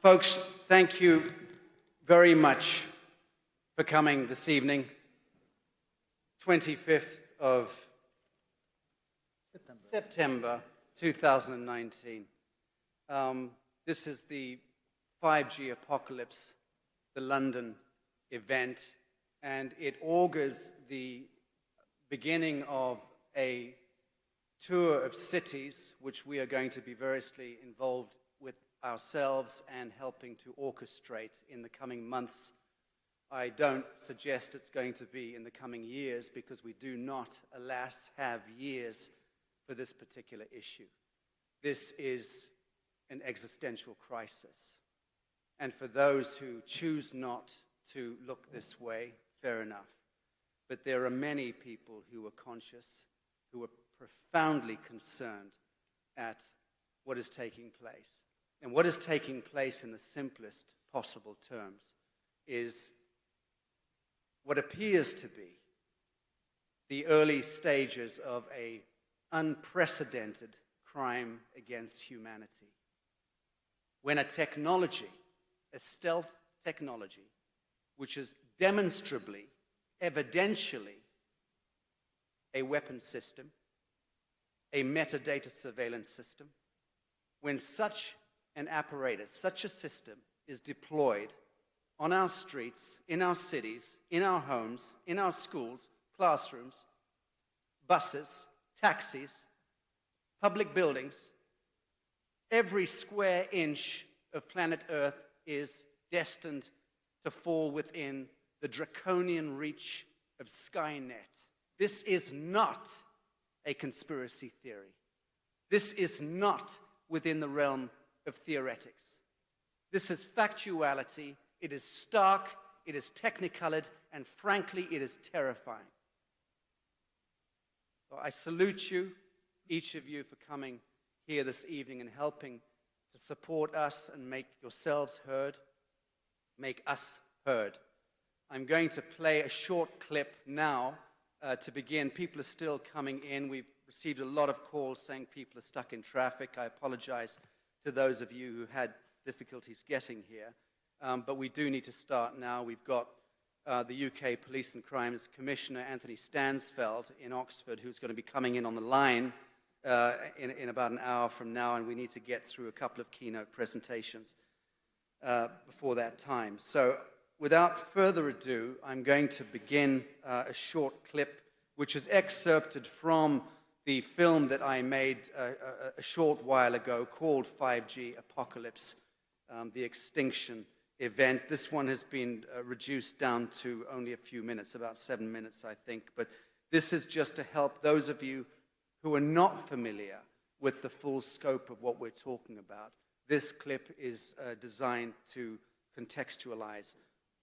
Folks, thank you very much for coming this evening, 25th of September 2019. This is the 5G Apocalypse, the London event, and it augurs the beginning of a tour of cities which we are going to be variously involved with ourselves and helping to orchestrate in the coming months. I don't suggest it's going to be in the coming years because we do not, alas, have years for this particular issue. This is an existential crisis. And for those who choose not to look this way, fair enough. But there are many people who are conscious, who are profoundly concerned at what is taking place. And what is taking place in the simplest possible terms is what appears to be the early stages of an unprecedented crime against humanity. When a technology, a stealth technology, which is demonstrably, evidentially, a weapon system, a metadata surveillance system, when such an apparatus, such a system is deployed on our streets, in our cities, in our homes, in our schools, classrooms, buses, taxis, public buildings, every square inch of planet Earth is destined to fall within the draconian reach of Skynet. This is not a conspiracy theory. This is not within the realm of theoretics. This is factuality. It is stark, it is technicolored, and frankly, it is terrifying. So I salute you, each of you, for coming here this evening and helping to support us and make yourselves heard, make us heard. I'm going to play a short clip now to begin. People are still coming in. We've received a lot of calls saying people are stuck in traffic. I apologize to those of you who had difficulties getting here. But we do need to start now. We've got the UK Police and Crimes Commissioner, Anthony Stansfeld, in Oxford, who's going to be coming in on the line in about an hour from now, and we need to get through a couple of keynote presentations before that time. So without further ado, I'm going to begin a short clip which is excerpted from the film that I made a short while ago called 5G Apocalypse, the Extinction Event. This one has been reduced down to only a few minutes, about 7 minutes, I think. But this is just to help those of you who are not familiar with the full scope of what we're talking about. This clip is designed to contextualize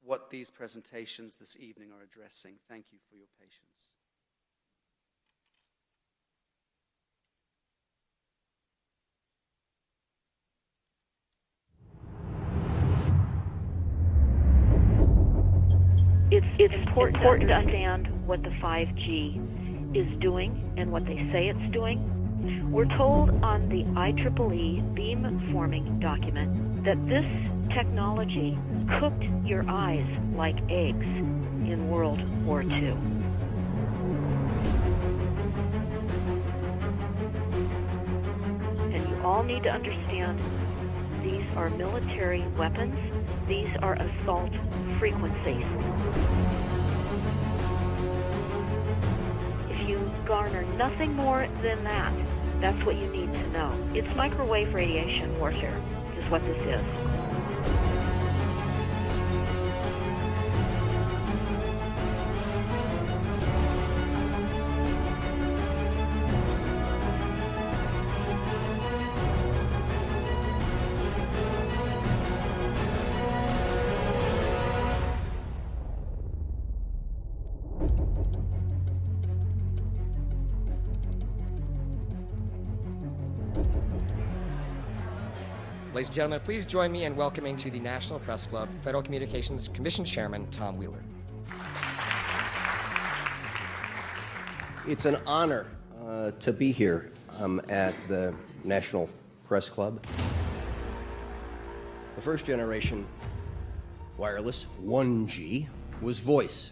what these presentations this evening are addressing. Thank you for your patience. It's important to understand what the 5G is doing and what they say it's doing. We're told on the IEEE beamforming document that this technology cooked your eyes like eggs in World War II. And you all need to understand these are military weapons. These are assault frequencies. If you garner nothing more than that, that's what you need to know. It's microwave radiation warfare, is what this is. Ladies and gentlemen, please join me in welcoming to the National Press Club Federal Communications Commission Chairman Tom Wheeler. It's an honor to be here at the National Press Club. The first generation wireless, 1G, was voice.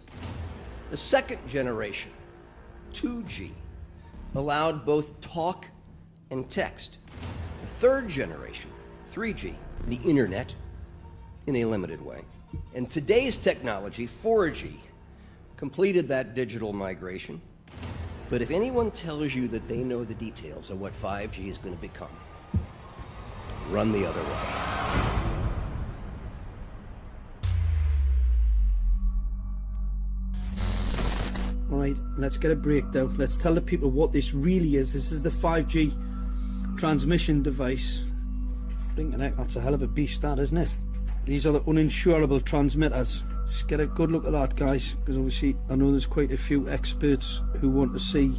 The second generation, 2G, allowed both talk and text. The third generation, 3G, the internet, in a limited way. And today's technology, 4G, completed that digital migration. But if anyone tells you that they know the details of what 5G is going to become, run the other way. All right, let's get a breakdown. Let's tell the people what this really is. This is the 5G transmission device. Blinking heck, that's a hell of a beast, that, isn't it? These are the uninsurable transmitters. Just get a good look at that, guys, because obviously I know there's quite a few experts who want to see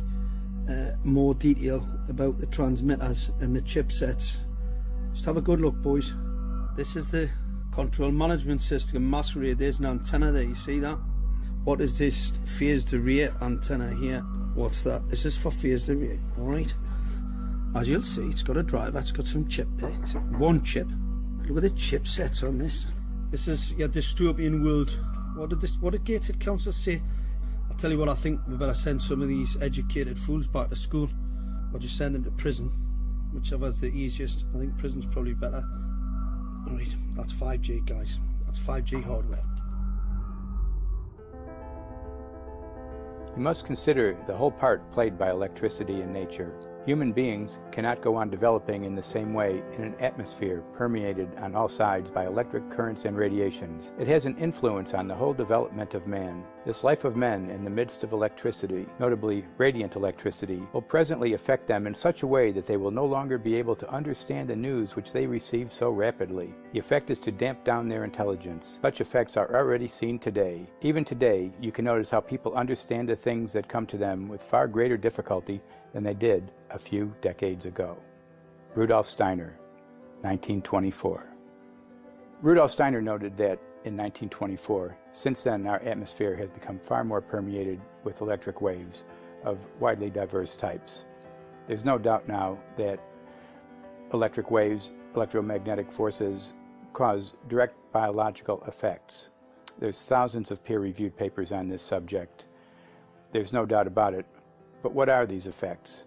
more detail about the transmitters and the chipsets. Just have a good look, boys. This is the control management system masquerade. There's an antenna there, you see that? What is this phased array antenna here? What's that? This is for phased array, alright? As you'll see, it's got a driver, it's got some chip there. It's one chip. Look at the chipsets on this. This is your dystopian world. What did Gateshead Council say? I'll tell you what, I think we better send some of these educated fools back to school, or just send them to prison, whichever's the easiest. I think prison's probably better. Alright, that's 5G, guys. That's 5G hardware. You must consider the whole part played by electricity in nature. Human beings cannot go on developing in the same way in an atmosphere permeated on all sides by electric currents and radiations. It has an influence on the whole development of man. This life of men in the midst of electricity, notably radiant electricity, will presently affect them in such a way that they will no longer be able to understand the news which they receive so rapidly. The effect is to damp down their intelligence. Such effects are already seen today. Even today, you can notice how people understand the things that come to them with far greater difficulty than they did a few decades ago. Rudolf Steiner, 1924. Rudolf Steiner noted that in 1924, since then our atmosphere has become far more permeated with electric waves of widely diverse types. There's no doubt now that electric waves, electromagnetic forces, cause direct biological effects. There's thousands of peer-reviewed papers on this subject. There's no doubt about it. But what are these effects?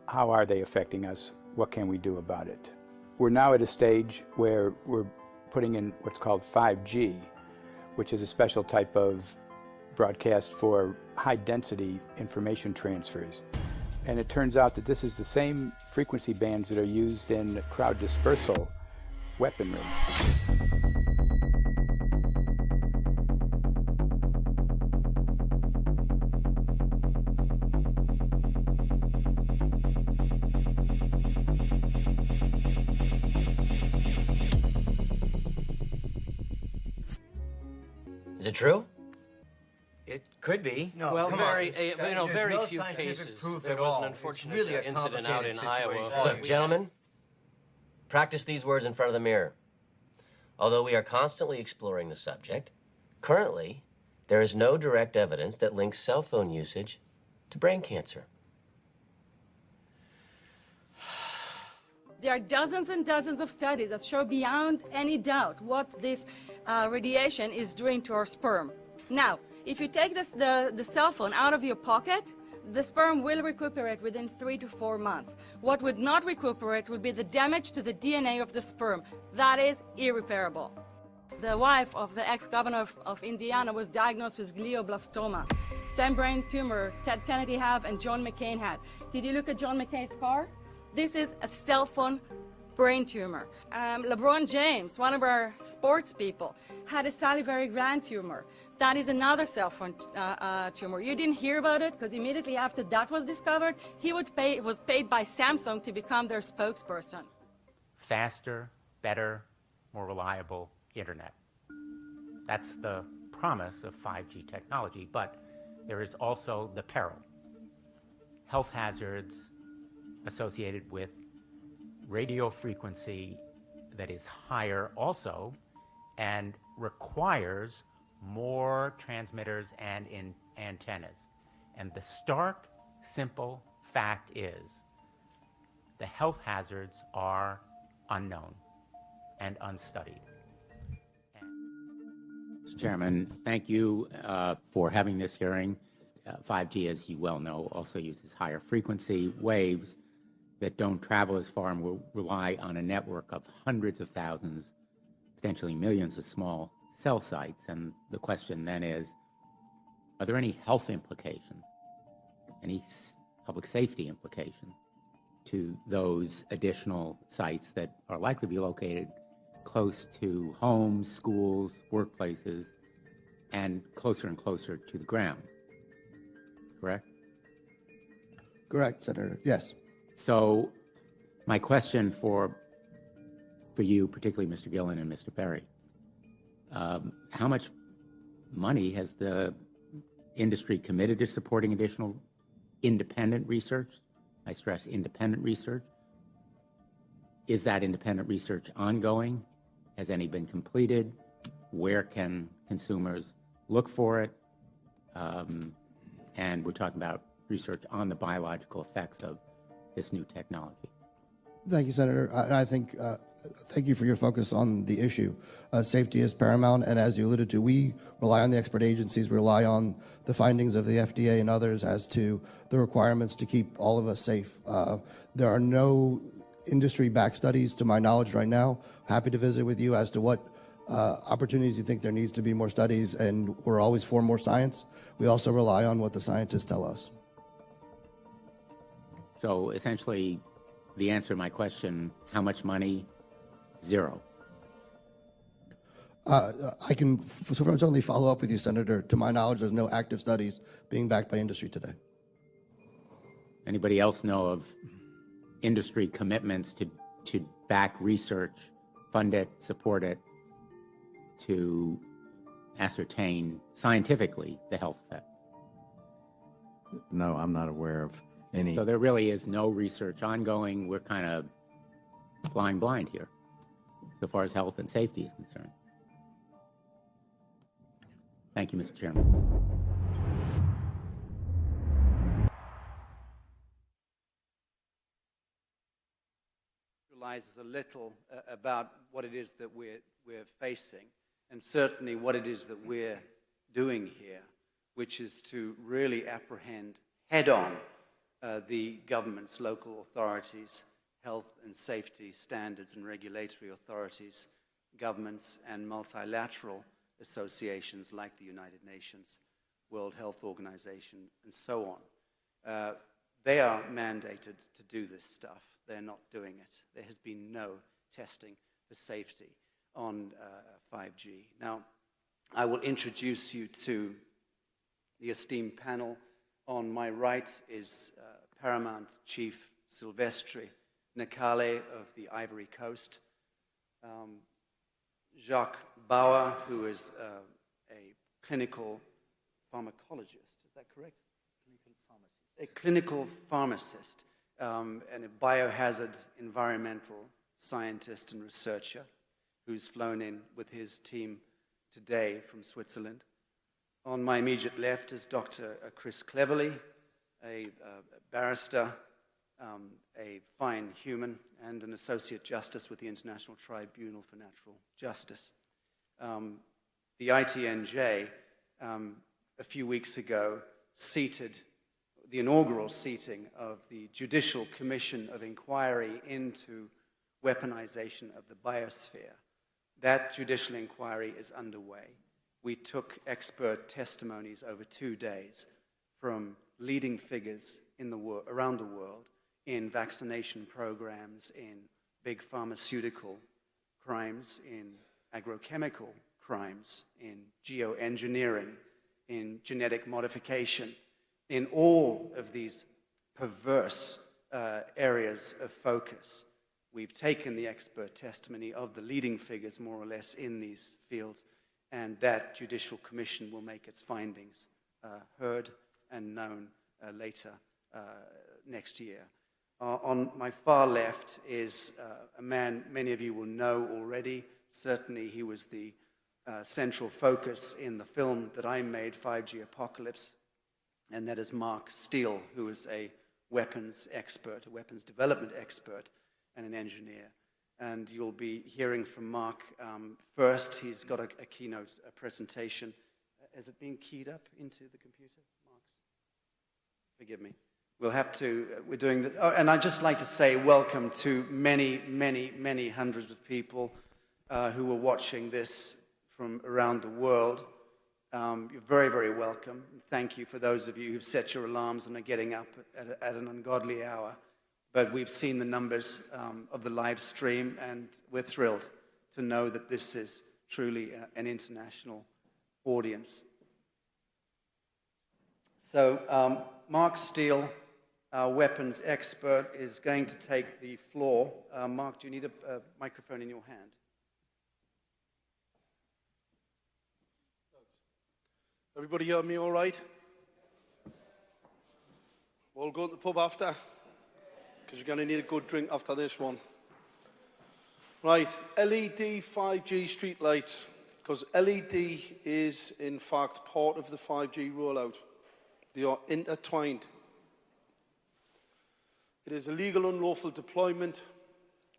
How are they affecting us? What can we do about it? We're now at a stage where we're putting in what's called 5G, which is a special type of broadcast for high-density information transfers. And it turns out that this is the same frequency bands that are used in crowd dispersal weaponry. Is it true? It could be. No, well, come very, on. Very few cases. There was an unfortunate incident out in Iowa. Look, gentlemen, practice these words in front of the mirror. Although we are constantly exploring the subject, currently, there is no direct evidence that links cell phone usage to brain cancer. There are dozens and dozens of studies that show beyond any doubt what this radiation is doing to our sperm. Now, if you take the cell phone out of your pocket, the sperm will recuperate within 3 to 4 months. What would not recuperate would be the damage to the DNA of the sperm. That is irreparable. The wife of the ex-governor of Indiana was diagnosed with glioblastoma. Same brain tumor Ted Kennedy had and John McCain had. Did you look at John McCain's scar? This is a cell phone brain tumor. LeBron James, one of our sports people, had a salivary gland tumor. That is another cell phone tumor. You didn't hear about it because immediately after that was discovered, he was paid by Samsung to become their spokesperson. Faster, better, more reliable internet. That's the promise of 5G technology, but there is also the peril. Health hazards associated with radio frequency that is higher also and requires more transmitters and antennas. And the stark, simple fact is the health hazards are unknown and unstudied. Mr. Chairman. Thank you for having this hearing. 5G, as you well know, also uses higher frequency waves that don't travel as far and will rely on a network of hundreds of thousands, potentially millions of small cell sites. And the question then is, are there any health implications, any public safety implications to those additional sites that are likely to be located close to homes, schools, workplaces, and closer to the ground? Correct? Correct, Senator. Yes. So my question for you, particularly Mr. Gillen and Mr. Perry, how much money has the industry committed to supporting additional independent research? I stress independent research. Is that independent research ongoing? Has any been completed? Where can consumers look for it? And we're talking about research on the biological effects of this new technology. Thank you, Senator. I think, thank you for your focus on the issue. Safety is paramount, and as you alluded to, we rely on the expert agencies, we rely on the findings of the FDA and others as to the requirements to keep all of us safe. There are no industry-backed studies, to my knowledge right now. Happy to visit with you as to what opportunities you think there needs to be more studies, and we're always for more science. We also rely on what the scientists tell us. So essentially, the answer to my question, how much money? Zero. I can certainly follow up with you, Senator. To my knowledge, there's no active studies being backed by industry today. Anybody else know of industry commitments to back research, fund it, support it, to ascertain scientifically the health effect? No, I'm not aware of any. So there really is no research ongoing. We're kind of flying blind here, so far as health and safety is concerned. Thank you, Mr. Chairman. Realizes a little about what it is that we're facing, and certainly what it is that we're doing here, which is to really apprehend head-on the government's, local authorities, health and safety standards and regulatory authorities, governments and multilateral associations like the United Nations, World Health Organization, and so on. They are mandated to do this stuff. They're not doing it. There has been no testing for safety on 5G. Now, I will introduce you to the esteemed panel. On my right is Paramount Chief Silvestri Nakale of the Ivory Coast, Jacques Bauer, who is a clinical pharmacologist, is that correct? A clinical pharmacist and a biohazard environmental scientist and researcher who's flown in with his team today from Switzerland. On my immediate left is Dr. Chris Cleverly, a barrister, a fine human, and an associate justice with the International Tribunal for Natural Justice. The ITNJ, a few weeks ago, seated the inaugural seating of the Judicial Commission of Inquiry into Weaponization of the Biosphere. That judicial inquiry is underway. We took expert testimonies over 2 days from leading figures in around the world in vaccination programs, in big pharmaceutical crimes, in agrochemical crimes, in geoengineering, in genetic modification, in all of these perverse areas of focus. We've taken the expert testimony of the leading figures, more or less, in these fields, and that Judicial Commission will make its findings heard and known later next year. On my far left is a man many of you will know already. Certainly he was the central focus in the film that I made, 5G Apocalypse, and that is Mark Steele, who is a weapons expert, a weapons development expert, and an engineer. and you'll be hearing from Mark first. He's got a keynote presentation. Has it been keyed up into the computer, Mark's? Forgive me. We'll have to, we're doing the, oh, and I'd just like to say welcome to many, many, many hundreds of people who are watching this from around the world. You're very, very welcome. Thank you for those of you who've set your alarms and are getting up at an ungodly hour. But we've seen the numbers of the live stream, and we're thrilled to know that this is truly an international audience. So Mark Steele, our weapons expert, is going to take the floor. Mark, do you need a microphone in your hand? Everybody hear me all right? All going to the pub after? Because you're going to need a good drink after this one. Right, LED 5G streetlights. Because LED is, in fact, part of the 5G rollout. They are intertwined. It is illegal, unlawful deployment.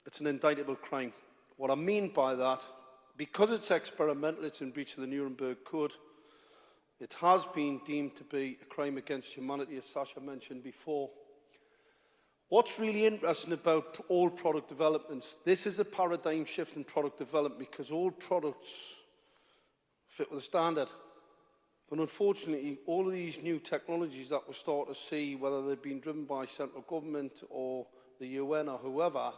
It's an indictable crime. What I mean by that, because it's experimental, it's in breach of the Nuremberg Code. It has been deemed to be a crime against humanity, as Sasha mentioned before. What's really interesting about all product developments, this is a paradigm shift in product development because all products fit with a standard. But unfortunately, all of these new technologies that we're starting to see, whether they've been driven by central government or the UN or whoever,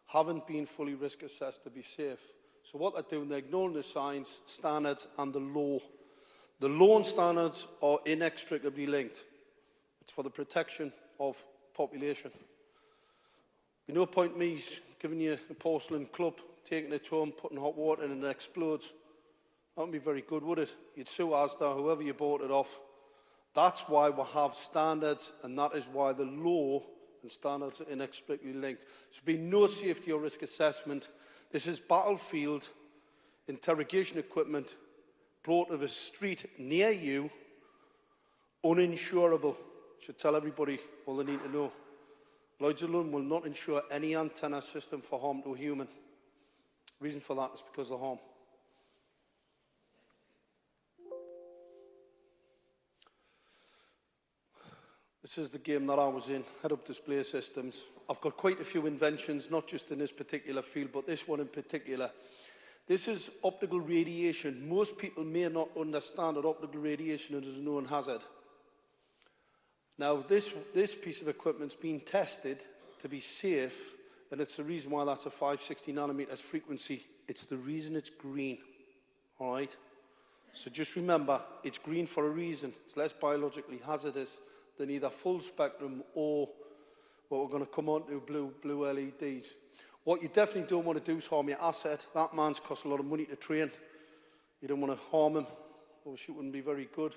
haven't been fully risk assessed to be safe. So what they're doing, they're ignoring the science, standards and the law. The law and standards are inextricably linked. It's for the protection of population. There's no point me giving you a porcelain club, taking it home, putting hot water in and it explodes. That wouldn't be very good, would it? You'd sue Asda, whoever you bought it off. That's why we have standards, and that is why the law and standards are inextricably linked. There's been no safety or risk assessment. This is battlefield interrogation equipment brought to a street near you, uninsurable. Should tell everybody all they need to know. Lloyds alone will not insure any antenna system for harm to a human. Reason for that is because of the harm. This is the game that I was in, head-up display systems. I've got quite a few inventions, not just in this particular field, but this one in particular. This is optical radiation. Most people may not understand that optical radiation is a known hazard. Now, this piece of equipment's been tested to be safe, and it's the reason why that's a 560 nanometers frequency. It's the reason it's green, all right? So just remember, it's green for a reason. It's less biologically hazardous than either full spectrum or what we're going to come on to, blue LEDs. What you definitely don't want to do is harm your asset. That man's cost a lot of money to train. You don't want to harm him. Obviously, it wouldn't be very good.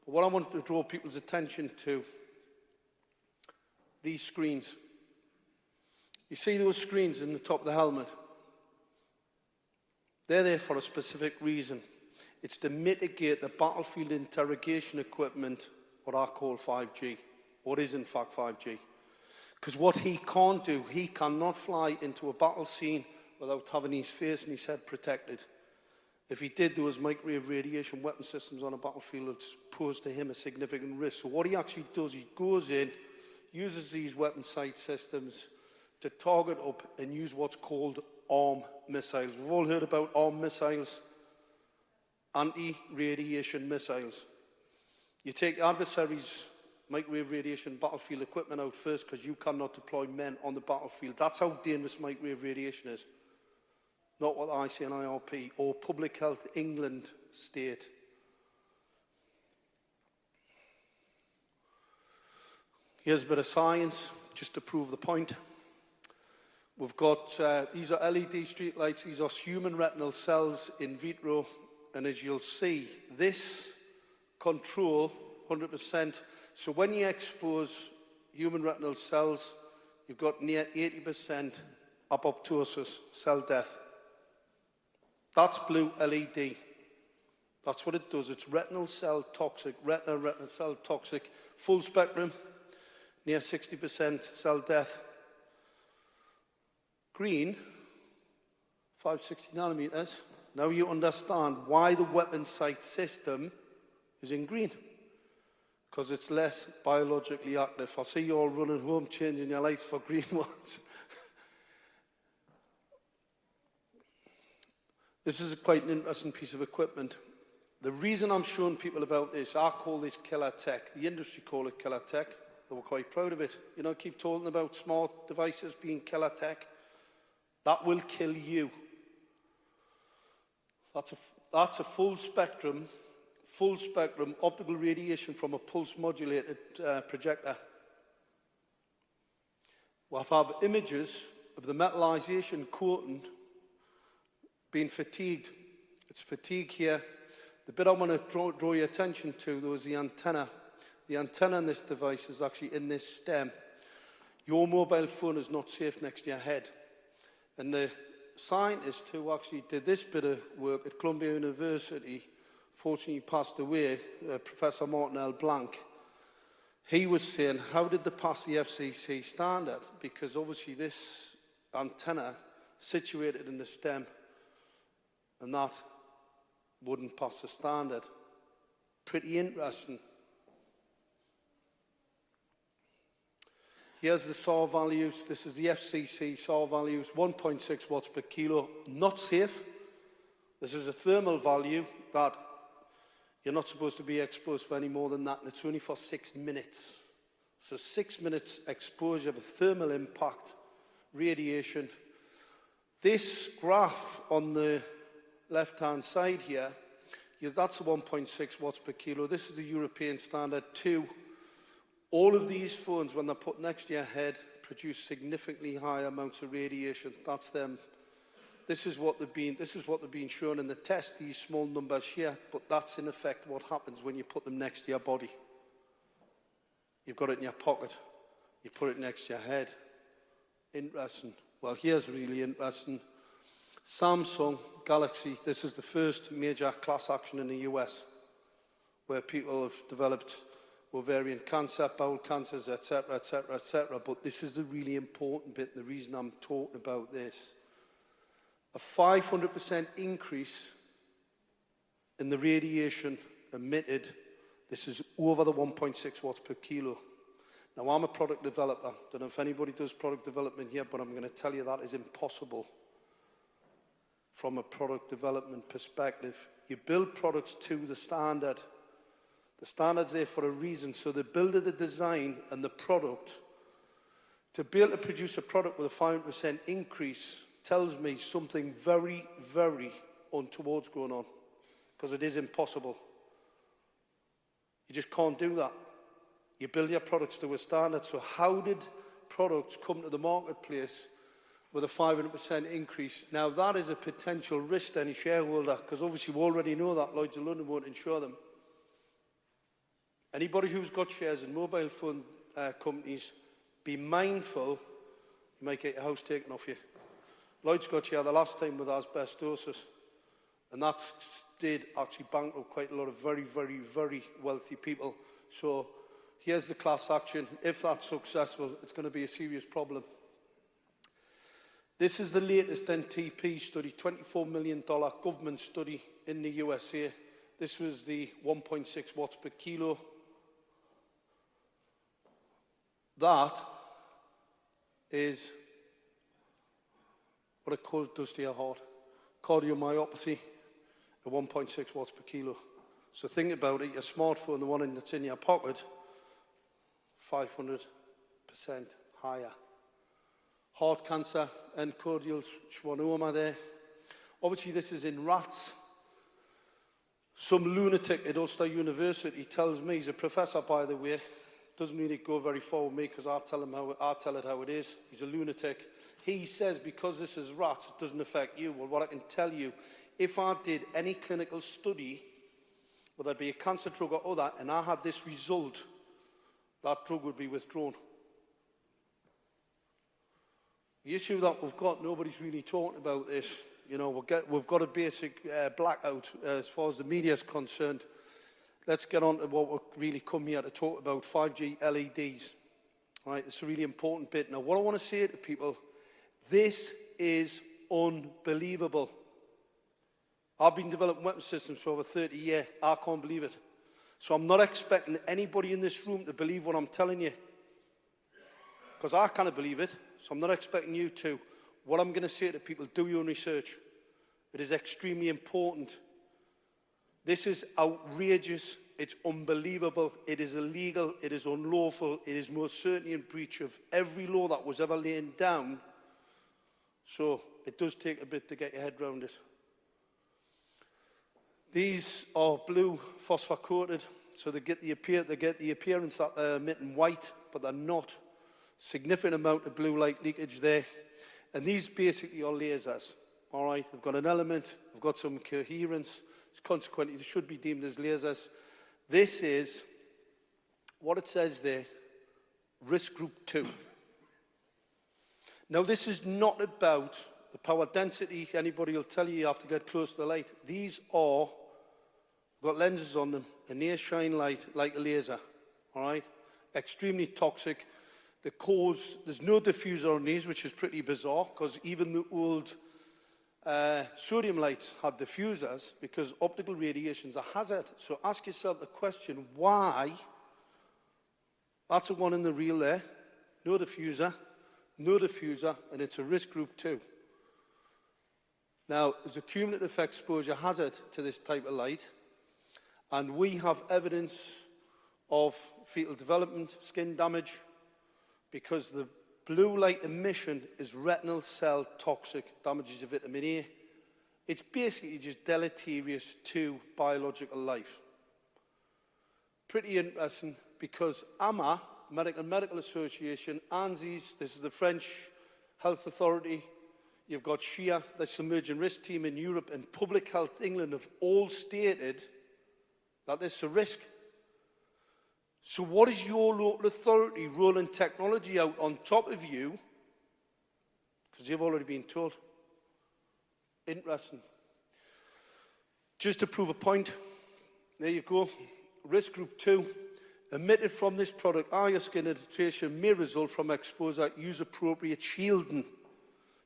But what I want to draw people's attention to, these screens. You see those screens in the top of the helmet? They're there for a specific reason. It's to mitigate the battlefield interrogation equipment, what I call 5G, what is in fact 5G. Because what he can't do, he cannot fly into a battle scene without having his face and his head protected. If he did, there was microwave radiation weapon systems on a battlefield that posed to him a significant risk. So what he actually does, he goes in, uses these weapon sight systems to target up and use what's called ARM missiles. We've all heard about ARM missiles, anti-radiation missiles. You take the adversary's microwave radiation battlefield equipment out first because you cannot deploy men on the battlefield. That's how dangerous microwave radiation is. Not what ICNIRP or Public Health England state. Here's a bit of science, just to prove the point. We've got, these are LED streetlights, these are human retinal cells in vitro, and as you'll see, this control 100%. So when you expose human retinal cells, you've got near 80% apoptosis, cell death. That's blue LED. That's what it does. It's retinal cell toxic, retinal cell toxic, full spectrum, near 60% cell death. Green 560 nanometers. Now you understand why the weapon sight system is in green. Because it's less biologically active. I see you all running home changing your lights for green ones. This is quite an interesting piece of equipment. The reason I'm showing people about this, I call this killer tech. The industry call it killer tech. They were quite proud of it. You know, keep talking about smart devices being killer tech. That will kill you. That's a full spectrum optical radiation from a pulse modulated projector. We'll have images of the metallization coating being fatigued. It's fatigue here. The bit I want to draw your attention to, though, is the antenna. The antenna in this device is actually in this stem. Your mobile phone is not safe next to your head. And the scientist who actually did this bit of work at Columbia University, fortunately passed away, Professor Martin L. Blanc, he was saying, how did they pass the FCC standard? Because obviously this antenna situated in the stem, and that wouldn't pass the standard. Pretty interesting. Here's the SAR values. This is the FCC SAR values, 1.6 watts per kilo, not safe. This is a thermal value that you're not supposed to be exposed for any more than that, and it's only for 6 minutes. So 6 minutes exposure of a thermal impact, radiation. This graph on the left-hand side here, that's the 1.6 watts per kilo. This is the European standard 2. All of these phones, when they're put next to your head, produce significantly higher amounts of radiation. That's them. This is what they've been shown in the test, these small numbers here, but that's in effect what happens when you put them next to your body. You've got it in your pocket, you put it next to your head. Interesting. Well, here's really interesting. Samsung Galaxy, this is the first major class action in the US where people have developed ovarian cancer, bowel cancers, etc., etc., etc. But this is the really important bit, and the reason I'm talking about this. A 500% increase in the radiation emitted. This is over the 1.6 watts per kilo. Now, I'm a product developer. Don't know if anybody does product development here, but I'm going to tell you that is impossible from a product development perspective. You build products to the standard. The standard's there for a reason. So the builder, the design, and the product, to be able to produce a product with a 500% increase tells me something very, very untoward's going on, because it is impossible. You just can't do that. You build your products to a standard. So how did products come to the marketplace with a 500% increase? Now, that is a potential risk to any shareholder, because obviously we already know that Lloyd's of London won't insure them. Anybody who's got shares in mobile phone companies, be mindful, you might get your house taken off you. Lloyd's got here the last time with asbestosis, and that did actually bankrupt quite a lot of very, very, very wealthy people. So here's the class action. If that's successful, it's going to be a serious problem. This is the latest NTP study, $24 million government study in the USA. This was the 1.6 watts per kilo. That is what it does to your heart. Cardiomyopathy at 1.6 watts per kilo. So think about it, your smartphone, the one that's in your pocket, 500% higher. Heart cancer and cordial schwannoma there. Obviously this is in rats. Some lunatic at Ulster University tells me, he's a professor by the way, doesn't really go very far with me because I tell it how it is. He's a lunatic. He says because this is rats, it doesn't affect you. Well, what I can tell you, if I did any clinical study, whether it be a cancer drug or other, and I had this result, that drug would be withdrawn. The issue that we've got, nobody's really talking about this. You know, we've got a basic blackout as far as the media is concerned. Let's get on to what we've really come here to talk about, 5G LEDs. All right, it's a really important bit. Now, what I want to say to people, this is unbelievable. I've been developing weapon systems for over 30 years. I can't believe it. So I'm not expecting anybody in this room to believe what I'm telling you, because I can't believe it. So I'm not expecting you to. What I'm going to say to people, do your own research. It is extremely important. This is outrageous. It's unbelievable. It is illegal. It is unlawful. It is most certainly in breach of every law that was ever laid down. So it does take a bit to get your head around it. These are blue phosphor coated, so they get the appearance that they're emitting white, but they're not. Significant amount of blue light leakage there. And these basically are lasers. All right, they've got an element, they've got some coherence. Consequently, they should be deemed as lasers. This is what it says there, risk group 2. Now, this is not about the power density. Anybody will tell you have to get close to the light. These are, got lenses on them, and they shine light like a laser. All right, extremely toxic. The cause, there's no diffuser on these, which is pretty bizarre, because even the old sodium lights had diffusers, because optical radiation is a hazard. So ask yourself the question, why? That's the one in the reel there. No diffuser, and it's a risk group 2. Now, there's a cumulative exposure hazard to this type of light, and we have evidence of fetal development, skin damage, because the blue light emission is retinal cell toxic, damages your vitamin A. It's basically just deleterious to biological life. Pretty interesting, because AMA, American Medical Association, ANSIS, this is the French Health Authority, you've got SHIA, that's the Emerging Risk Team in Europe, and Public Health England have all stated that there's a risk. So what is your local authority rolling technology out on top of you? Because you've already been told. Interesting. Just to prove a point, there you go. Risk group 2. Emitted from this product, eye or skin irritation may result from exposure. Use appropriate shielding.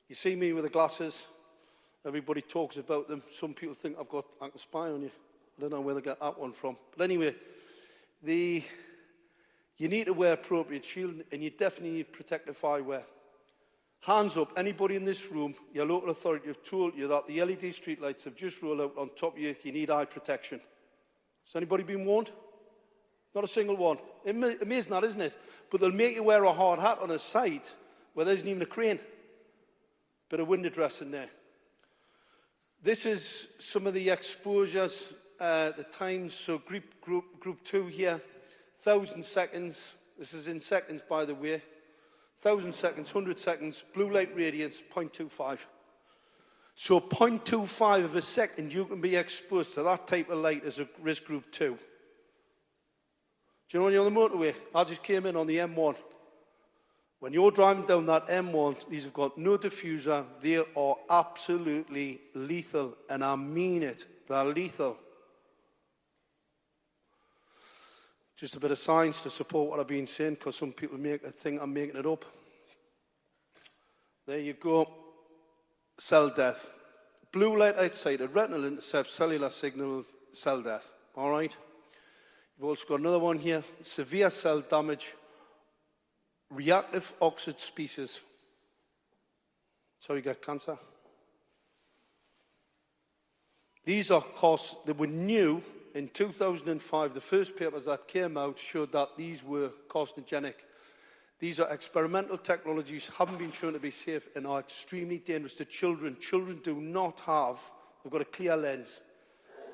You see me with the glasses. Everybody talks about them. Some people think I can spy on you. I don't know where they get that one from. But anyway, you need to wear appropriate shielding, and you definitely need protective eyewear. Hands up, anybody in this room, your local authority have told you that the LED streetlights have just rolled out on top of you, you need eye protection. Has anybody been warned? Not a single one. Amazing that, isn't it? But they'll make you wear a hard hat on a site where there isn't even a crane. Bit of window dressing there. This is some of the exposures, the times. So group 2 here, 1,000 seconds. This is in seconds, by the way. 1,000 seconds, 100 seconds, blue light radiance, 0.25. So 0.25 of a second, you can be exposed to that type of light as a risk group 2. Do you know when you're on the motorway? I just came in on the M1. When you're driving down that M1, these have got no diffuser. They are absolutely lethal, and I mean it. They're lethal. Just a bit of science to support what I've been saying, because some people think I'm making it up. There you go. Cell death. Blue light outside, a retinal intercept, cellular signal, cell death. All right? You've also got another one here. Severe cell damage, reactive oxide species. So you get cancer. These are costs that were new in 2005. The first papers that came out showed that these were carcinogenic. These are experimental technologies, haven't been shown to be safe, and are extremely dangerous to children. Children do not have, they've got a clear lens.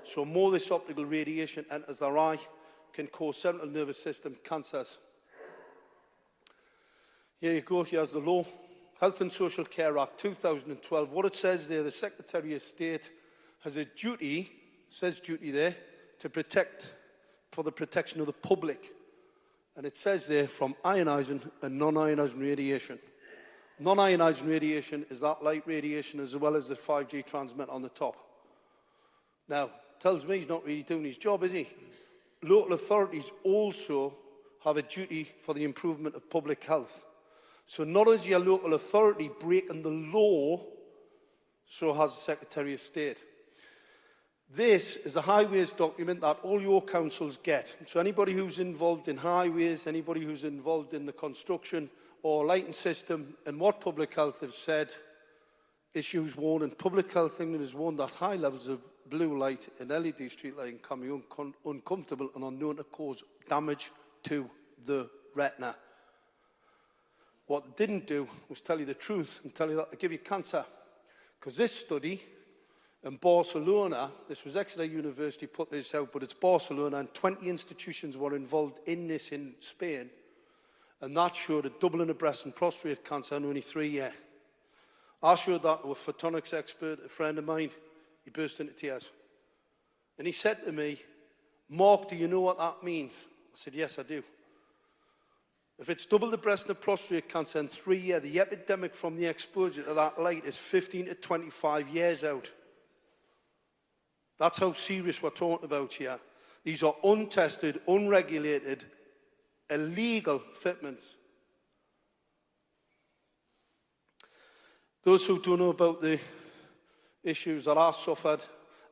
So more this optical radiation enters their eye, can cause central nervous system cancers. Here you go, here's the law. Health and Social Care Act 2012. What it says there, the Secretary of State has a duty, says duty there, to protect, for the protection of the public. And it says there, from ionizing and non-ionizing radiation. Non-ionizing radiation is that light radiation as well as the 5G transmit on the top. Now, tells me he's not really doing his job, is he? Local authorities also have a duty for the improvement of public health. So not only is your local authority breaking the law, So has the Secretary of State. This is a highways document that all your councils get. So anybody who's involved in highways, anybody who's involved in the construction or lighting system, and what Public Health have said, issues warning. Public Health England has warned that high levels of blue light in LED street lighting can be uncomfortable and are known to cause damage to the retina. What they didn't do was tell you the truth and tell you that they give you cancer. Because this study in Barcelona, this was Exeter University put this out, but it's Barcelona, and 20 institutions were involved in this in Spain, and that showed a doubling of breast and prostate cancer in only 3 years. I showed that to a photonics expert, a friend of mine. He burst into tears. And he said to me, "Mark, do you know what that means?" I said, "Yes, I do. If it's double the breast and prostate cancer in 3 years, the epidemic from the exposure to that light is 15 to 25 years out. That's how serious we're talking about here. These are untested, unregulated, illegal fitments. Those who don't know about the issues that I suffered,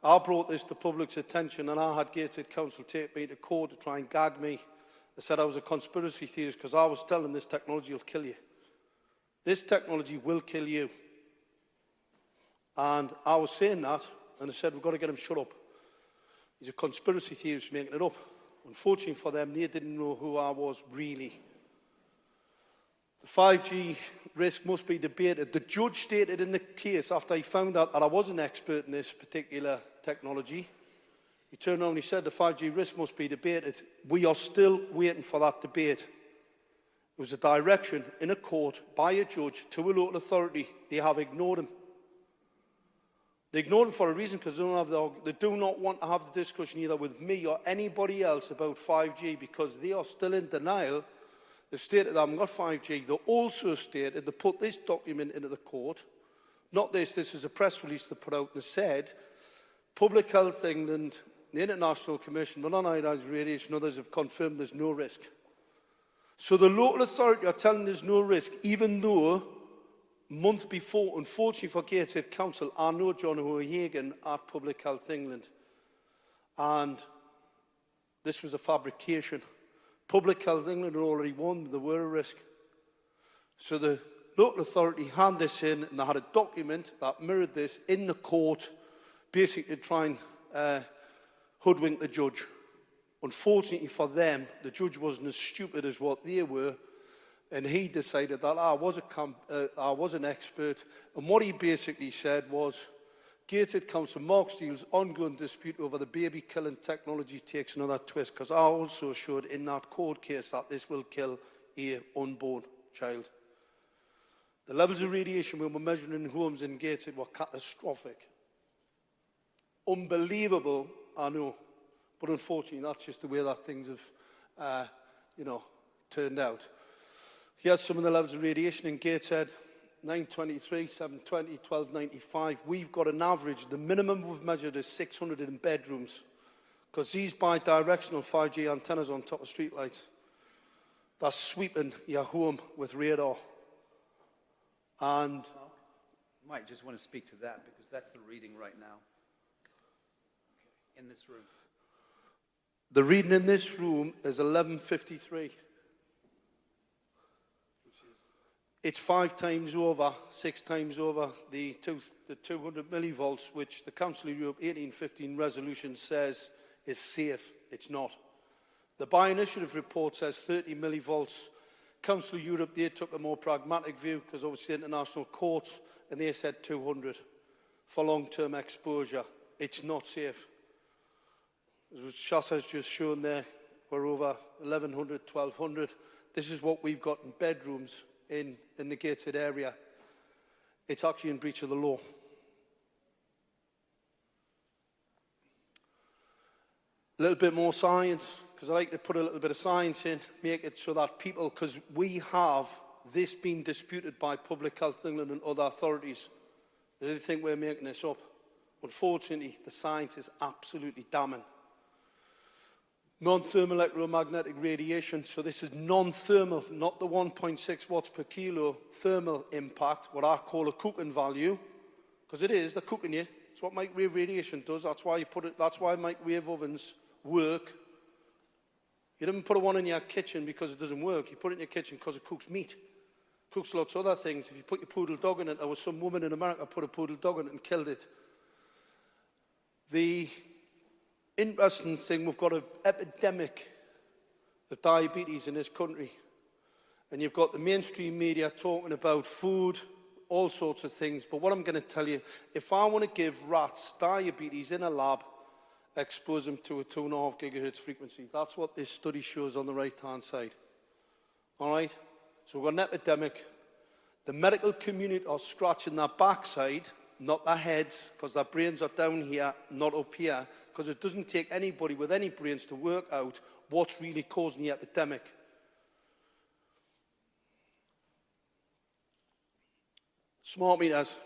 I brought this to public's attention, and I had Gateshead Council take me to court to try and gag me. They said I was a conspiracy theorist because I was telling them this technology will kill you. This technology will kill you. And I was saying that, and they said, "We've got to get him shut up. He's a conspiracy theorist making it up." Unfortunately for them, they didn't know who I was really. The 5G risk must be debated. The judge stated in the case, after he found out that I was an expert in this particular technology, he turned around and he said the 5G risk must be debated. We are still waiting for that debate. It was a direction in a court by a judge to a local authority. They have ignored him. They ignored him for a reason, because they do not want to have the discussion either with me or anybody else about 5G, because they are still in denial. They've stated they haven't got 5G. They also stated they put this document into the court. Not this is a press release they put out. They said, Public Health England, the International Commission for Non-Ionized Radiation, others have confirmed there's no risk. So the local authority are telling there's no risk, even though months before, unfortunately for Gateshead Council, I know John O'Hagan at Public Health England, and this was a fabrication. Public Health England had already warned there were a risk. So the local authority handed this in, and they had a document that mirrored this in the court, basically to try and hoodwink the judge. Unfortunately for them, the judge wasn't as stupid as what they were, and he decided that I was an expert. And what he basically said was, Gateshead Council, Mark Steele's ongoing dispute over the baby-killing technology takes another twist, because I also showed in that court case that this will kill an unborn child. The levels of radiation we were measuring in homes in Gateshead were catastrophic. Unbelievable, I know. But unfortunately, that's just the way that things have, turned out. Here's some of the levels of radiation in Gateshead. 923, 720, 1295. We've got an average. The minimum we've measured is 600 in bedrooms, because these bi-directional 5G antennas on top of streetlights, that's sweeping your home with radar. And you might just want to speak to that, because that's the reading right now in this room. The reading in this room is 1153. It's 5 times over, 6 times over the 200 millivolts, which the Council of Europe 1815 resolution says is safe. It's not. The Bi-Initiative report says 30 millivolts. Council of Europe, they took a more pragmatic view, because obviously international courts, and they said 200 for long-term exposure. It's not safe. As Shas has just shown there, we're over 1,100, 1,200. This is what we've got in bedrooms in the Gateshead area. It's actually in breach of the law. A little bit more science, because I like to put a little bit of science in, make it so that people, because we have this being disputed by Public Health England and other authorities, they think we're making this up. Unfortunately, the science is absolutely damning. Non-thermal electromagnetic radiation, so this is non-thermal, not the 1.6 watts per kilo thermal impact, what I call a Kuchen value. because it is, they're cooking you. It's what microwave radiation does. That's why you put it. That's why microwave ovens work. You don't put one in your kitchen because it doesn't work. You put it in your kitchen because it cooks meat, cooks lots of other things. If you put your poodle dog in it, there was some woman in America put a poodle dog in it and killed it. The interesting thing, we've got an epidemic of diabetes in this country, and you've got the mainstream media talking about food, all sorts of things. But what I'm going to tell you, if I want to give rats diabetes in a lab, expose them to a 2.5 gigahertz frequency. That's what this study shows on the right-hand side. All right? So we've got an epidemic. The medical community are scratching their backside, not their heads, because their brains are down here, not up here, because it doesn't take anybody with any brains to work out what's really causing the epidemic. Smart meters.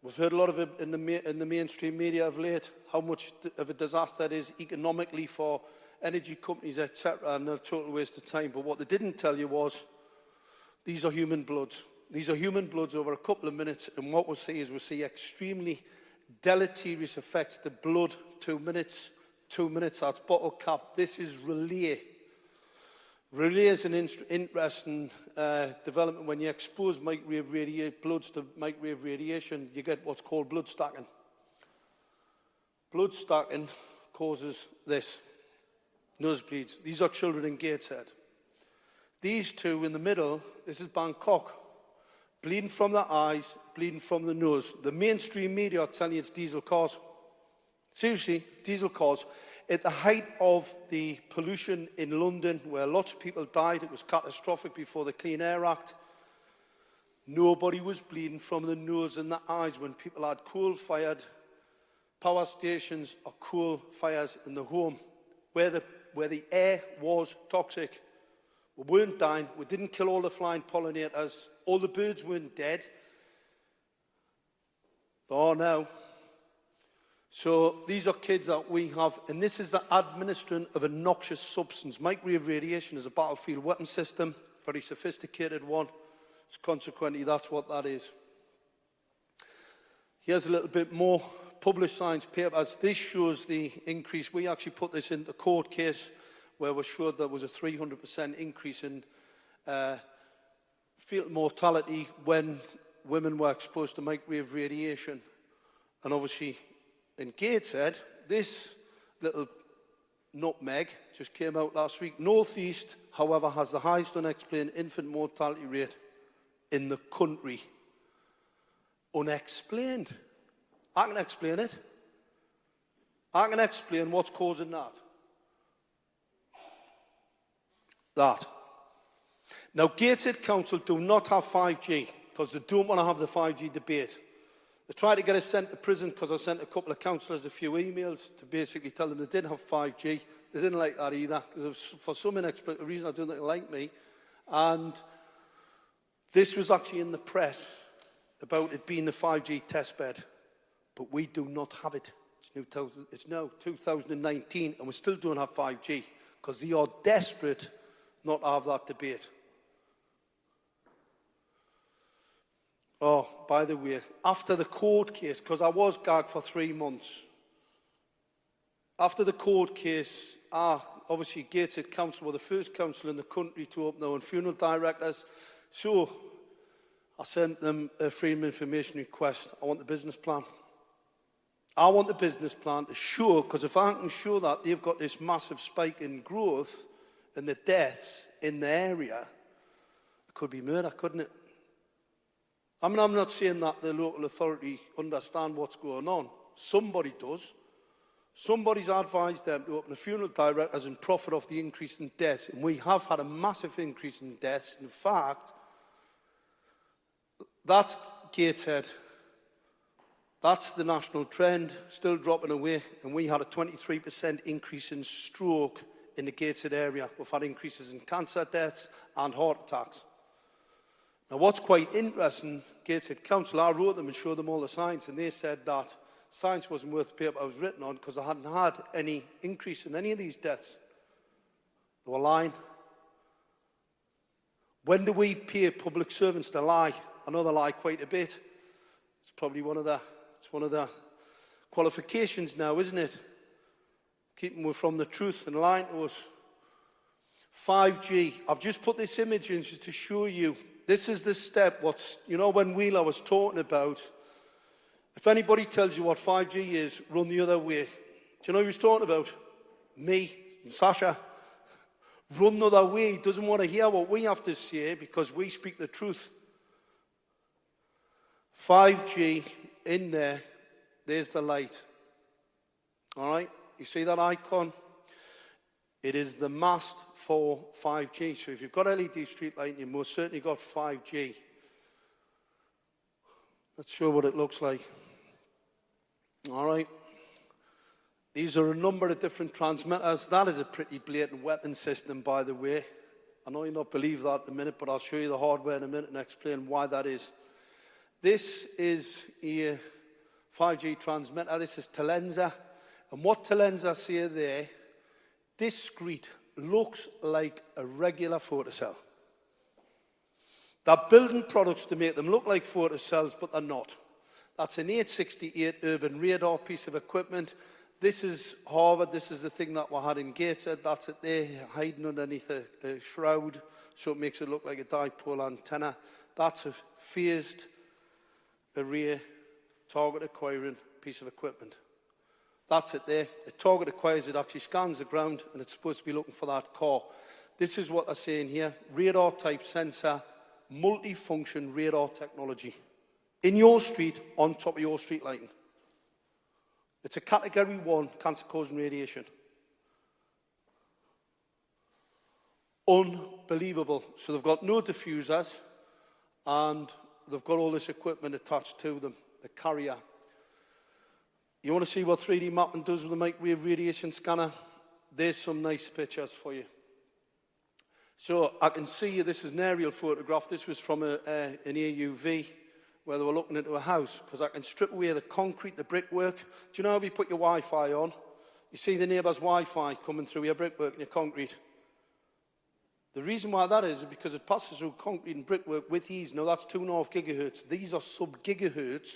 We've heard a lot of it in the mainstream media of late, how much of a disaster it is economically for energy companies, etc., and they're a total waste of time. But what they didn't tell you was, these are human bloods. These are human bloods over a couple of minutes, and what we'll see is we'll see extremely deleterious effects to blood. 2 minutes, that's bottle cap. This is Relay. Relay is an interesting development. When you expose bloods to microwave radiation, you get what's called blood stacking. Blood stacking causes this, nosebleeds. These are children in Gateshead. These two in the middle, this is Bangkok, bleeding from the eyes, bleeding from the nose. The mainstream media are telling you it's diesel cars. Seriously, diesel cars. At the height of the pollution in London, where lots of people died, it was catastrophic before the Clean Air Act, nobody was bleeding from the nose and the eyes when people had coal-fired power stations or coal fires in the home, where the air was toxic. We weren't dying. We didn't kill all the flying pollinators. All the birds weren't dead. They are now. So these are kids that we have, and this is the administering of a noxious substance. Microwave radiation is a battlefield weapon system, very sophisticated one. So consequently, that's what that is. Here's a little bit more published science papers. This shows the increase. We actually put this in the court case where we showed there was a 300% increase in fetal mortality when women were exposed to microwave radiation. And obviously, in Gateshead, this little nutmeg just came out last week. North East, however, has the highest unexplained infant mortality rate in the country. Unexplained. I can explain it. I can explain what's causing that. Now, Gateshead Council do not have 5G because they don't want to have the 5G debate. They tried to get us sent to prison because I sent a couple of councillors a few emails to basically tell them they didn't have 5G. They didn't like that either, because for some inexplicable reason I don't think they like me. And this was actually in the press about it being the 5G testbed. But we do not have it. It's now 2019 and we still don't have 5G because they are desperate not to have that debate. Oh, by the way, after the court case, because I was gagged for 3 months, after the court case, obviously Gateshead Council were the first council in the country to open their own funeral directors. So I sent them a freedom of information request. I want the business plan. I want the business plan to show, because if I can show that they've got this massive spike in growth and the deaths in the area, it could be murder, couldn't it? I mean, I'm not saying that the local authority understand what's going on. Somebody does. Somebody's advised them to open a funeral directors and profit off the increase in deaths. And we have had a massive increase in deaths. In fact, that's Gateshead. That's the national trend, still dropping away. And we had a 23% increase in stroke in the Gateshead area. We've had increases in cancer deaths and heart attacks. Now, what's quite interesting, Gateshead Council, I wrote them and showed them all the science, and they said that science wasn't worth the paper I was written on because I hadn't had any increase in any of these deaths. They were lying. When do we pay public servants to lie? I know they lie quite a bit. It's probably one of the It's one of the qualifications now, isn't it? Keeping away from the truth and lying to us. 5G. I've just put this image in just to show you. This is the step, when Wheeler was talking about, if anybody tells you what 5G is, run the other way. Do you know who he was talking about? Me and Sasha. Run the other way. He doesn't want to hear what we have to say because we speak the truth. 5G in there, there's the light. All right? You see that icon? It is the mast for 5G. So if you've got LED street lighting, you've most certainly got 5G. Let's show what it looks like. All right. These are a number of different transmitters. That is a pretty blatant weapon system, by the way. I know you'll not believe that in a minute, but I'll show you the hardware in a minute and explain why that is. This is a 5G transmitter. This is Telensa. And what Telensa say there, discrete, looks like a regular photocell. They're building products to make them look like photocells, but they're not. That's an 868 urban radar piece of equipment. This is Harvard. This is the thing that we had in Gateshead. That's it there, hiding underneath a shroud, so it makes it look like a dipole antenna. That's a phased array target acquiring piece of equipment. That's it there. The target acquires it, actually scans the ground, and it's supposed to be looking for that car. This is what they're saying here. Radar type sensor, multifunction radar technology. In your street, on top of your street lighting. It's a category 1 cancer-causing radiation. Unbelievable. So they've got no diffusers, and they've got all this equipment attached to them, the carrier. You want to see what 3D mapping does with a microwave radiation scanner? There's some nice pictures for you. So I can see this is an aerial photograph. This was from an AUV where they were looking into a house, because I can strip away the concrete, the brickwork. Do you know if you put your Wi-Fi on, you see the neighbour's Wi-Fi coming through your brickwork and your concrete? The reason why that is because it passes through concrete and brickwork with ease. Now that's 2.5 gigahertz. These are sub-gigahertz,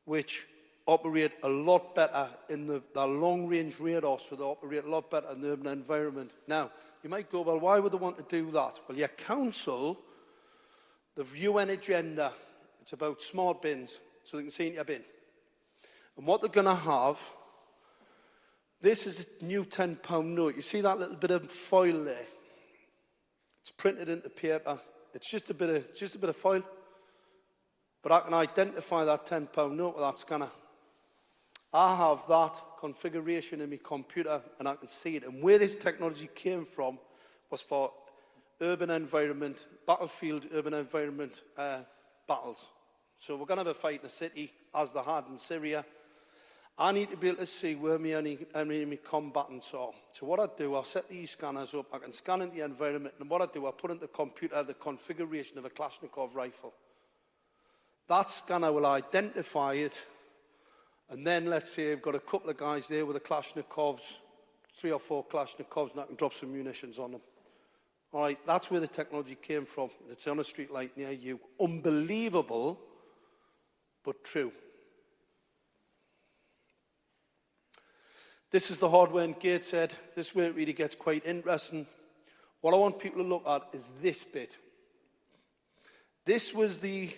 which operate a lot better in the long-range radar, so they operate a lot better in the urban environment. Now, you might go, well, why would they want to do that? Well, your council, the UN agenda, it's about smart bins, so they can see in your bin. And what they're going to have, this is a new £10 note. You see that little bit of foil there? It's printed into paper. It's just a bit of foil. But I can identify that £10 note with that scanner. I have that configuration in my computer, and I can see it. And where this technology came from was for urban environment, battlefield urban environment battles. So we're going to have a fight in the city, as they had in Syria. I need to be able to see where my enemy combatants are. So what I do, I'll set these scanners up. I can scan into the environment, and what I do, I put into the computer the configuration of a Kalashnikov rifle. That scanner will identify it, and then let's say I've got a couple of guys there with the Kalashnikovs, 3 or 4 Kalashnikovs, and I can drop some munitions on them. All right, that's where the technology came from. It's on a street light near you. Unbelievable, but true. This is the hardware in Gateshead. This is where it really gets quite interesting. What I want people to look at is this bit. This was the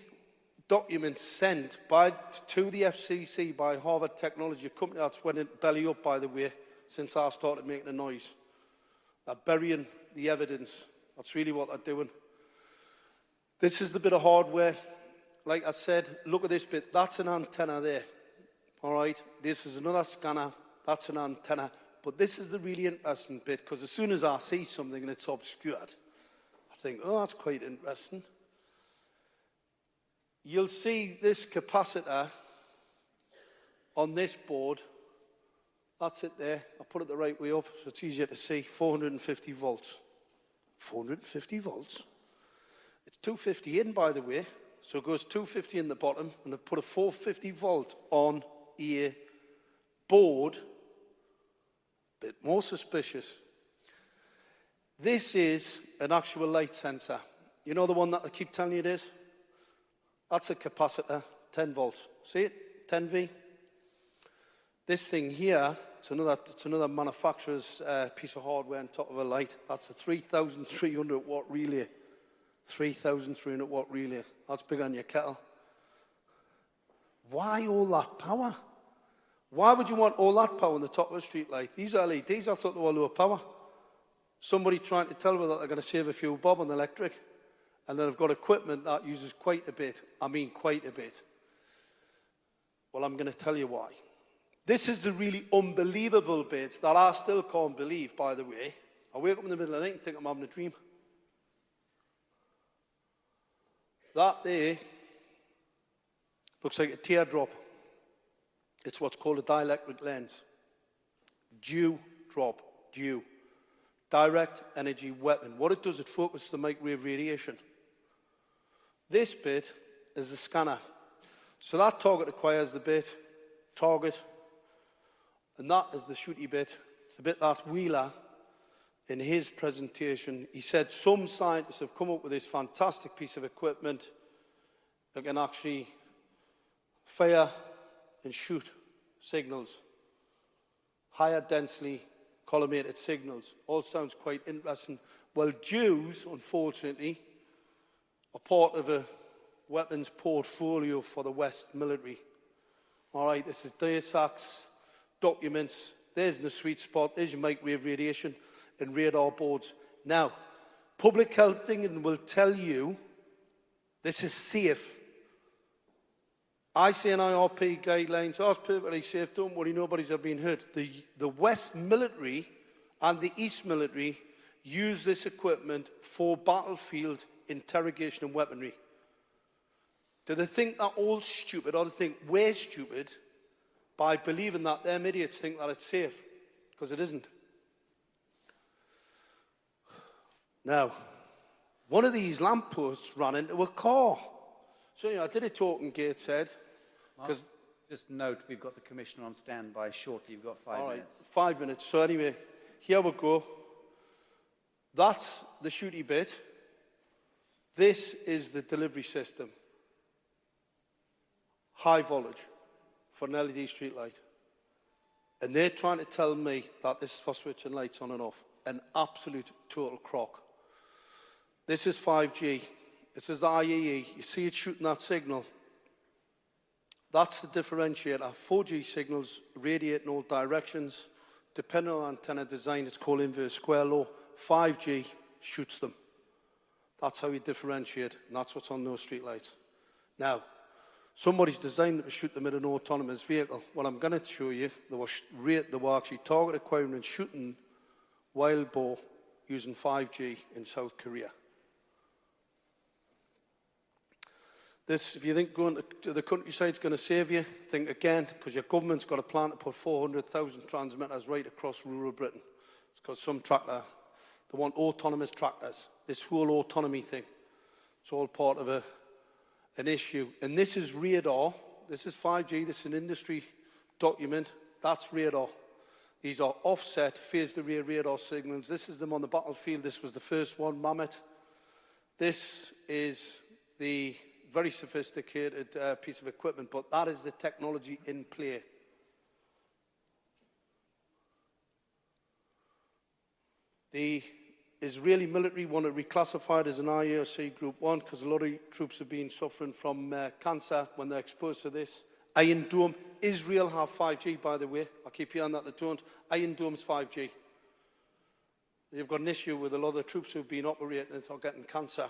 document sent to the FCC by Harvard Technology, a company that's went belly up, by the way, since I started making a noise. They're burying the evidence. That's really what they're doing. This is the bit of hardware. Like I said, look at this bit. That's an antenna there. All right? This is another scanner. That's an antenna. But this is the really interesting bit, because as soon as I see something and it's obscured, I think, oh, that's quite interesting. You'll see this capacitor on this board. That's it there. I put it the right way up so it's easier to see. 450 volts. 450 volts. It's 250 in, by the way. So it goes 250 in the bottom, and I've put a 450 volt on a board. Bit more suspicious. This is an actual light sensor. You know the one that I keep telling you it is? That's a capacitor, 10 volts. See it? 10V. This thing here, it's another manufacturer's piece of hardware on top of a light. That's a 3,300 watt relay. 3,300 watt relay. That's bigger than your kettle. Why all that power? Why would you want all that power on the top of a street light? These LEDs, I thought they were low power. Somebody trying to tell me that they're going to save a few bob on the electric. And then I've got equipment that uses quite a bit. I mean quite a bit. Well, I'm going to tell you why. This is the really unbelievable bit that I still can't believe, by the way. I wake up in the middle of the night and think I'm having a dream. That there looks like a teardrop. It's what's called a dielectric lens. Dew drop, dew. Direct energy weapon. What it does, it focuses the microwave radiation. This bit is the scanner. So that target acquires the bit, target, and that is the shooty bit. It's the bit that Wheeler, in his presentation, he said some scientists have come up with this fantastic piece of equipment that can actually fire and shoot signals, higher densely collimated signals. All sounds quite interesting. Well, Jews, unfortunately, are part of a weapons portfolio for the West military. All right, this is Deus Ex documents. There's the sweet spot. There's your microwave radiation and radar boards. Now, Public Health England will tell you this is safe. ICNIRP guidelines, oh, it's perfectly safe, don't worry, nobody's ever been hurt. The West military and the East military use this equipment for battlefield interrogation and weaponry. Do they think they're all stupid, or do they think we're stupid by believing that them idiots think that it's safe? Because it isn't. Now, one of these lampposts ran into a car. So, I did a talk in Gateshead. Because just note, we've got the Commissioner on standby shortly. You've got 5 minutes. 5 minutes. So anyway, here we go. That's the shooty bit. This is the delivery system. High voltage for an LED street light. And they're trying to tell me that this is for switching lights on and off. An absolute total crock. This is 5G. This is the IEE. You see it shooting that signal. That's the differentiator. 4G signals radiate in all directions. Depending on antenna design, it's called inverse square law. 5G shoots them. That's how you differentiate, and that's what's on those streetlights. Now, somebody's designed to shoot them in an autonomous vehicle. What I'm going to show you, they were actually target acquiring and shooting wild boar using 5G in South Korea. This, if you think going to the countryside is going to save you, think again, because your government's got a plan to put 400,000 transmitters right across rural Britain. It's because some tractor, they want autonomous tractors. This whole autonomy thing, it's all part of an issue. And this is radar. This is 5G. This is an industry document. That's radar. These are offset phased-array radar signals. This is them on the battlefield. This was the first one, Mammoth. This is the very sophisticated piece of equipment, but that is the technology in play. The Israeli military want to reclassify it as an IARC Group 1 because a lot of troops have been suffering from cancer when they're exposed to this. Iron Dome. Israel have 5G, by the way. I keep hearing that they don't. Iron Dome's 5G. They've got an issue with a lot of the troops who've been operating it are getting cancer.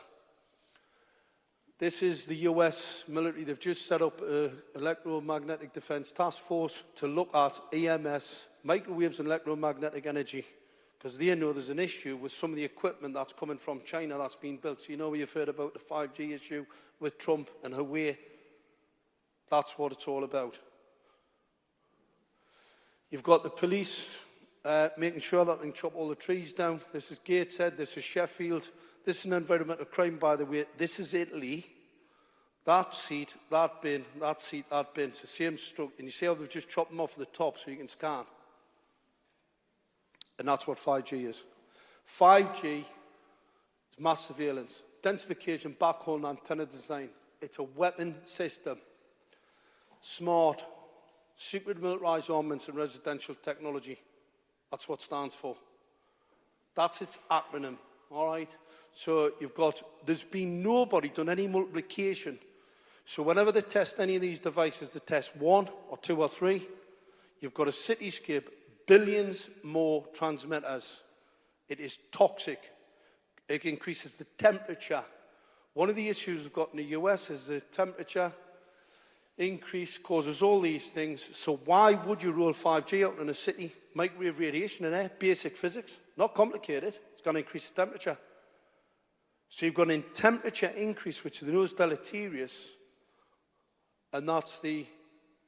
This is the US military. They've just set up an electromagnetic defense task force to look at EMS, microwaves and electromagnetic energy, because they know there's an issue with some of the equipment that's coming from China that's been built. So you know you've heard about the 5G issue with Trump and Huawei. That's what it's all about. You've got the police making sure that they can chop all the trees down. This is Gateshead. This is Sheffield. This is an environmental crime, by the way. This is Italy. That seat, that bin, that seat, that bin. It's the same structure. And you see how they've just chopped them off the top so you can scan. And that's what 5G is. 5G is mass surveillance, densification, backhaul, and antenna design. It's a weapon system. SMART, Secret Militarized Armaments and Residential Technology. That's what it stands for. That's its acronym, all right? So you've got, there's been nobody done any multiplication. So whenever they test any of these devices, they test 1 or 2 or 3, you've got a cityscape, billions more transmitters. It is toxic. It increases the temperature. One of the issues we've got in the US is the temperature increase causes all these things. So why would you roll 5G out in a city? Microwave radiation in there, basic physics, not complicated. It's going to increase the temperature. So you've got a temperature increase, which they know is deleterious, and that's the,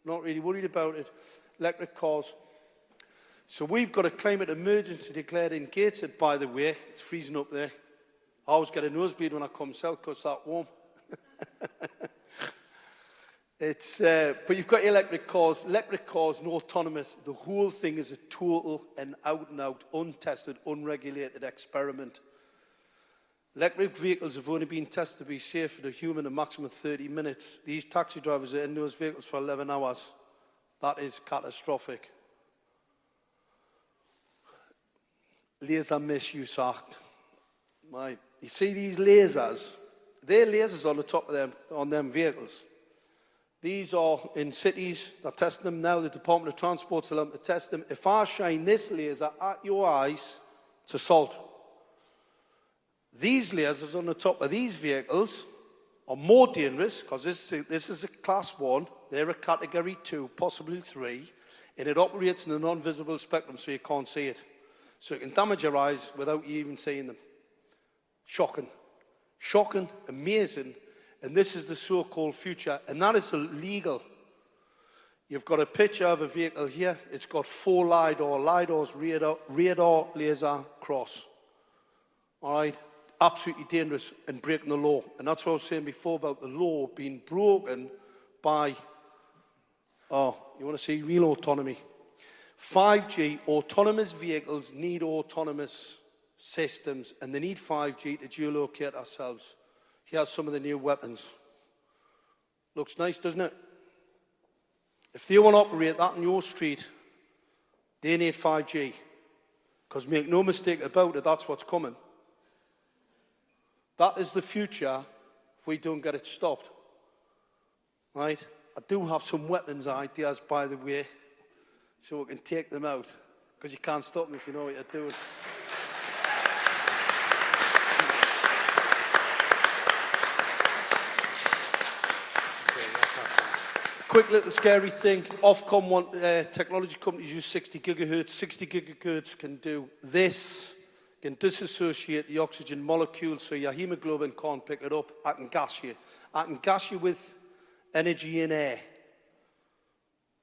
not really worried about it, electric cars. So we've got a climate emergency declared in Gateshead, by the way. It's freezing up there. I always get a nosebleed when I come south because it's that warm. But you've got electric cars, no autonomous. The whole thing is a total and out, untested, unregulated experiment. Electric vehicles have only been tested to be safe for the human a maximum of 30 minutes. These taxi drivers are in those vehicles for 11 hours. That is catastrophic. Laser Misuse Act. Right. You see these lasers? They're lasers on the top of them, on them vehicles. These are in cities. They're testing them now. The Department of Transport's allowed to test them. If I shine this laser at your eyes, it's assault. These lasers on the top of these vehicles are more dangerous because this is a class 1. They're a category 2, possibly 3. And it operates in a non-visible spectrum so you can't see it. So it can damage your eyes without you even seeing them. Shocking. Shocking, amazing. And this is the so-called future. And that is illegal. You've got a picture of a vehicle here. It's got 4 LiDAR. LiDAR's radar, laser, cross. All right? Absolutely dangerous and breaking the law. And that's what I was saying before about the law being broken by, oh, you want to see real autonomy? 5G, autonomous vehicles need autonomous systems, and they need 5G to geolocate ourselves. Here's some of the new weapons. Looks nice, doesn't it? If they want to operate that in your street, they need 5G. Because make no mistake about it, that's what's coming. That is the future if we don't get it stopped. Right? I do have some weapons ideas, by the way, so we can take them out. Because you can't stop me if you know what you're doing. Quick little scary thing. Ofcom technology companies use 60 gigahertz. 60 gigahertz can do this. Can disassociate the oxygen molecule so your hemoglobin can't pick it up. I can gas you. I can gas you with energy in air.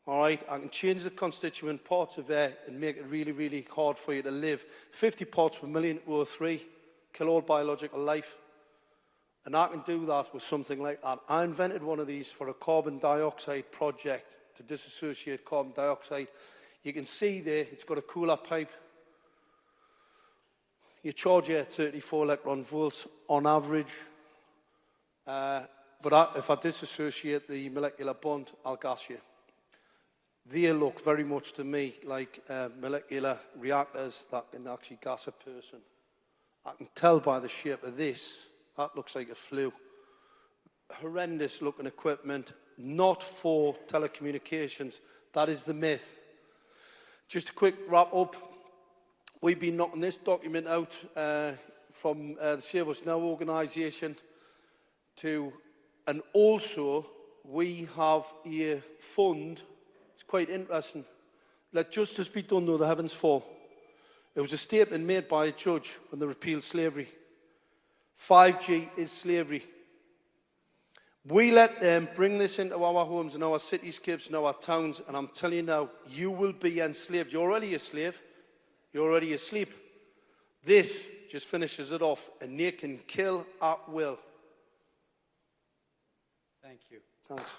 All right? I can change the constituent parts of air and make it really, really hard for you to live. 50 parts per million O3, kill all biological life. And I can do that with something like that. I invented one of these for a carbon dioxide project to disassociate carbon dioxide. You can see there, it's got a cooler pipe. You charge it at 34 electron volts on average. But if I disassociate the molecular bond, I'll gas you. They look very much to me like molecular reactors that can actually gas a person. I can tell by the shape of this, that looks like a flue. Horrendous looking equipment, not for telecommunications. That is the myth. Just a quick wrap up. We've been knocking this document out from the Save Us Now organisation and also we have a fund. It's quite interesting. Let justice be done though the heavens fall. It was a statement made by a judge when they repealed slavery. 5G is slavery. We let them bring this into our homes and our cityscapes and our towns, and I'm telling you now, you will be enslaved. You're already a slave. You're already asleep. This just finishes it off, and they can kill at will. Thank you. Thanks.